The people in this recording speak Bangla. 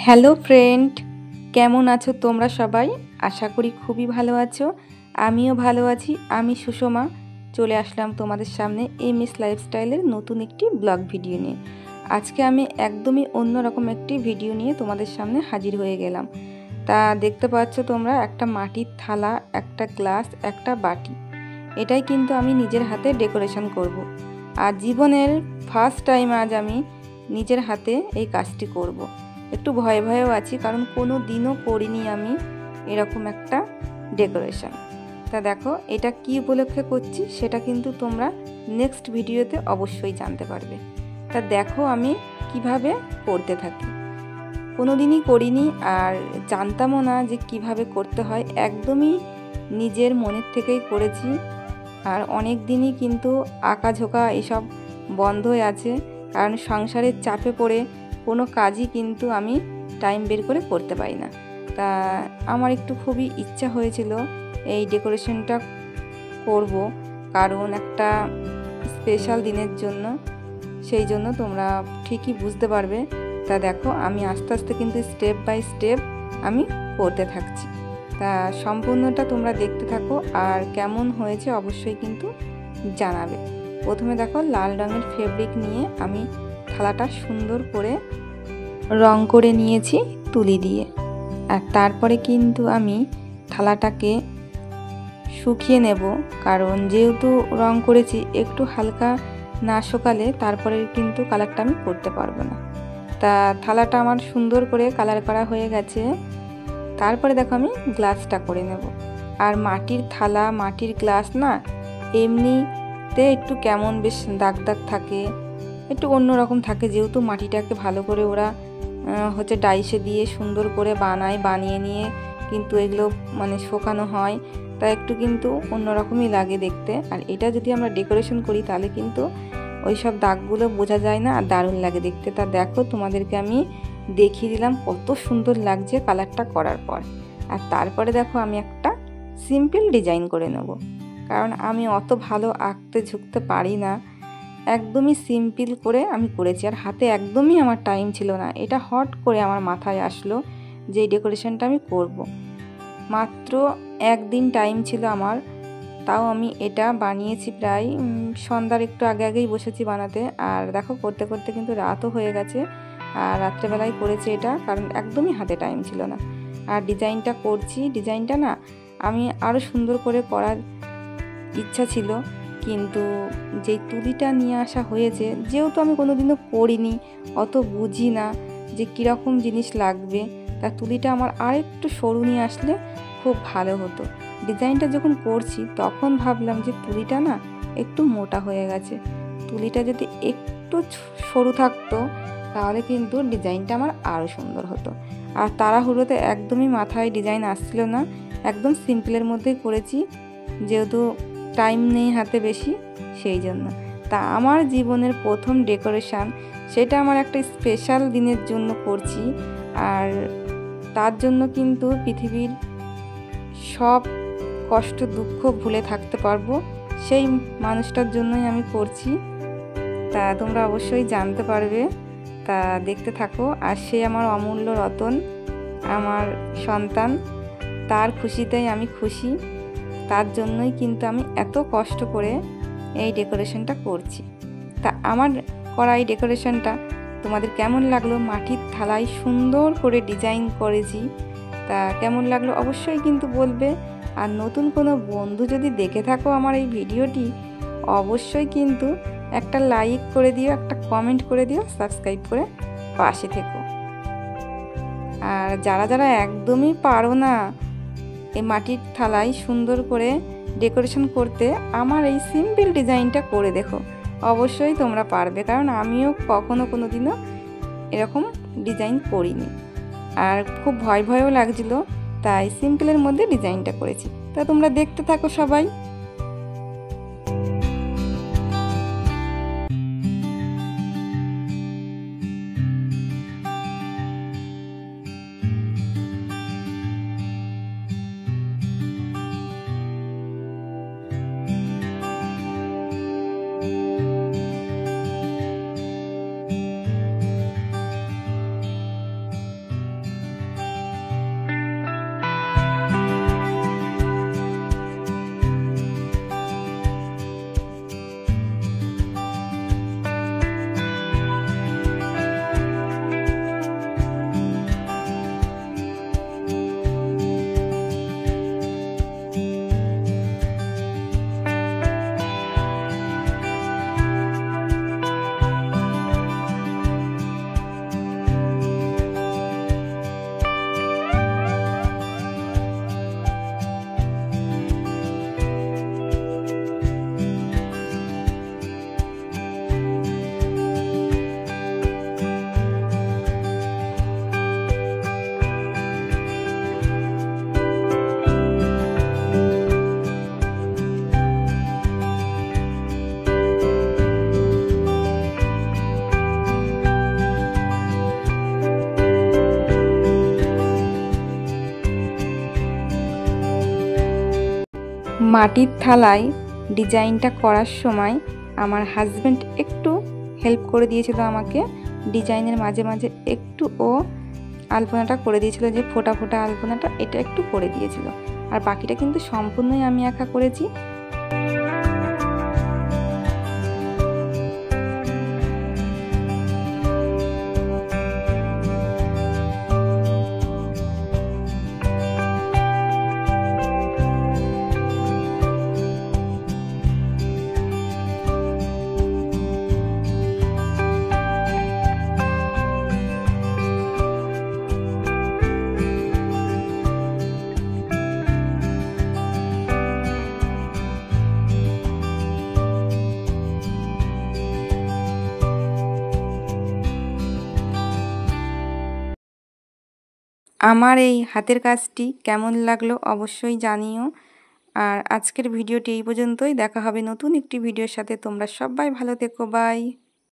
হ্যালো ফ্রেন্ড, কেমন আছো তোমরা সবাই? আশা করি খুবই ভালো আছো। আমিও ভালো আছি। আমি সুষমা চলে আসলাম তোমাদের সামনে এমএস লাইফস্টাইলের নতুন একটি ব্লগ ভিডিও নিয়ে। আজকে আমি একদমই অন্যরকম একটি ভিডিও নিয়ে তোমাদের সামনে হাজির হয়ে গেলাম। তা দেখতে পাচ্ছ তোমরা, একটা মাটির থালা, একটা গ্লাস, একটা বাটি। এটাই কিন্তু আমি নিজের হাতে ডেকোরেশন করব। আর জীবনের ফার্স্ট টাইম আজ আমি নিজের হাতে এই কাজটি করব। একটু ভয়ে ভয়েও আছি, কারণ কোনো দিনও করিনি আমি এরকম একটা ডেকোরেশন। তা দেখো, এটা কী উপলক্ষে করছি সেটা কিন্তু তোমরা নেক্সট ভিডিওতে অবশ্যই জানতে পারবে। তা দেখো আমি কিভাবে করতে থাকি। কোনো দিনই করিনি, আর জানতামও না যে কিভাবে করতে হয়। একদমই নিজের মনের থেকেই করেছি। আর অনেক দিনই কিন্তু আঁকাঝোঁকা এসব বন্ধ হয়ে আছে, কারণ সংসারের চাপে পড়ে কোনো কাজই কিন্তু আমি টাইম বের করে করতে পারি না। তা আমার একটু খুবই ইচ্ছা হয়েছিল এই ডেকোরেশনটা করব, কারণ একটা স্পেশাল দিনের জন্য। সেই জন্য তোমরা ঠিকই বুঝতে পারবে। তা দেখো, আমি আস্তে আস্তে কিন্তু স্টেপ বাই স্টেপ আমি করতে থাকছি। তা সম্পূর্ণটা তোমরা দেখতে থাকো, আর কেমন হয়েছে অবশ্যই কিন্তু জানাবে। প্রথমে দেখো, লাল রঙের ফেব্রিক নিয়ে আমি থালাটা সুন্দর করে রং করে নিয়েছি তুলি দিয়ে। আর তারপরে কিন্তু আমি থালাটাকে শুকিয়ে নেব, কারণ যেহেতু রং করেছি, একটু হালকা না শুকালে তারপরে কিন্তু কালারটা আমি করতে পারবো না। তা থালাটা আমার সুন্দর করে কালার করা হয়ে গেছে। তারপরে দেখো আমি গ্লাসটা করে নেব। আর মাটির থালা, মাটির গ্লাস না এমনিতে একটু কেমন বেশ দাগ দাগ থাকে, একটু অন্যরকম থাকে। যেহেতু মাটিটাকে ভালো করে ওরা ডাইসে দিয়ে সুন্দর করে বানিয়ে নিয়ে কিন্তু এগুলো শোকানো হয়, তা একটু কিন্তু অন্যরকমই লাগে দেখতে। আর এটা যদি আমরা ডেকোরেশন করি তাহলে কিন্তু ওই সব দাগগুলো বোঝা যায় না, আর দারুণ লাগে দেখতে। তা দেখো, তোমাদেরকে আমি দেখিয়ে দিলাম কত সুন্দর লাগছে কালারটা করার পর। আর তারপরে দেখো আমি একটা সিম্পল ডিজাইন করে নেব, কারণ আমি অত ভালো আঁকতে ঝুঁকতে পারি না। একদমই সিম্পল করে আমি করেছি, আর হাতে একদমই আমার টাইম ছিল না। এটা হট করে আমার মাথায় আসলো যে এই ডেকোরেশনটা আমি করব। মাত্র একদিন টাইম ছিল আমার, তাও আমি এটা বানিয়েছি প্রায় সন্ধ্যার একটু আগে আগেই বসেছি বানাতে। আর দেখো, করতে করতে কিন্তু রাতও হয়ে গেছে। আর রাত্রেবেলায় করেছি এটা, কারণ একদমই হাতে টাইম ছিল না। আর ডিজাইনটা করছি, ডিজাইনটা না আমি আরও সুন্দর করে করার ইচ্ছা ছিল, কিন্তু যেই তুলিটা নিয়ে আসা হয়েছে, যেহেতু আমি কোনোদিনও করিনি, অত বুঝি না যে কীরকম জিনিস লাগবে, তা তুলিটা আমার আর একটু সরু নিয়ে আসলে খুব ভালো হতো। ডিজাইনটা যখন করছি তখন ভাবলাম যে তুলিটা না একটু মোটা হয়ে গেছে, তুলিটা যদি একটু সরু থাকতো তাহলে কিন্তু ডিজাইনটা আমার আরও সুন্দর হতো। আর তাড়াহুড়োতে একদমই মাথায় ডিজাইন আসছিল না, একদম সিম্পলের মধ্যেই করেছি, যেহেতু টাইম নেই হাতে বেশি, সেই জন্য। তা আমার জীবনের প্রথম ডেকোরেশন, সেটা আমার একটা স্পেশাল দিনের জন্য করছি। আর তার জন্য কিন্তু পৃথিবীর সব কষ্ট দুঃখ ভুলে থাকতে পারবো, সেই মানুষটার জন্যই আমি করছি। তা তোমরা অবশ্যই জানতে পারবে, তা দেখতে থাকো। আর সে আমার অমূল্য রতন, আমার সন্তান, তার খুশিতেই আমি খুশি। তার জন্যই কিন্তু আমি এত কষ্ট করে এই ডেকোরেশনটা করছি। তা আমার করা এই ডেকোরেশনটা তোমাদের কেমন লাগলো? মাটির থালায় সুন্দর করে ডিজাইন করেছি, তা কেমন লাগলো অবশ্যই কিন্তু বলবে। আর নতুন কোনো বন্ধু যদি দেখে থাকো আমার এই ভিডিওটি, অবশ্যই কিন্তু একটা লাইক করে দিও, একটা কমেন্ট করে দিও, সাবস্ক্রাইব করে পাশে থেকো। আর যারা যারা একদমই পারো না এই মাটির থালায় সুন্দর করে ডেকোরেশন করতে, আমার এই সিম্পল ডিজাইনটা করে দেখো, অবশ্যই তোমরা পারবে, কারণ আমিও কখনো কোনো দিনও এরকম ডিজাইন করিনি। আর খুব ভয় ভয়ও লাগছিল, তাই সিম্পলের মধ্যে ডিজাইনটা করেছি। তা তোমরা দেখতে থাকো সবাই। মাটির থালায় ডিজাইনটা করার সময় আমার হাজব্যান্ড একটু হেল্প করে দিয়েছিল আমাকে। ডিজাইনের মাঝে মাঝে একটু ও আলপনাটা করে দিয়েছিল, যে ফোটা ফোটা আলপনাটা এটা একটু করে দিয়েছিল। আর বাকিটা কিন্তু সম্পূর্ণই আমি একা করেছি। আমার এই হাতের কাজটি কেমন লাগলো অবশ্যই জানিও। আর আজকের ভিডিওটি এই পর্যন্তই। দেখা হবে নতুন একটি ভিডিওর সাথে। তোমরা সবাই ভালো থেকো, বাই।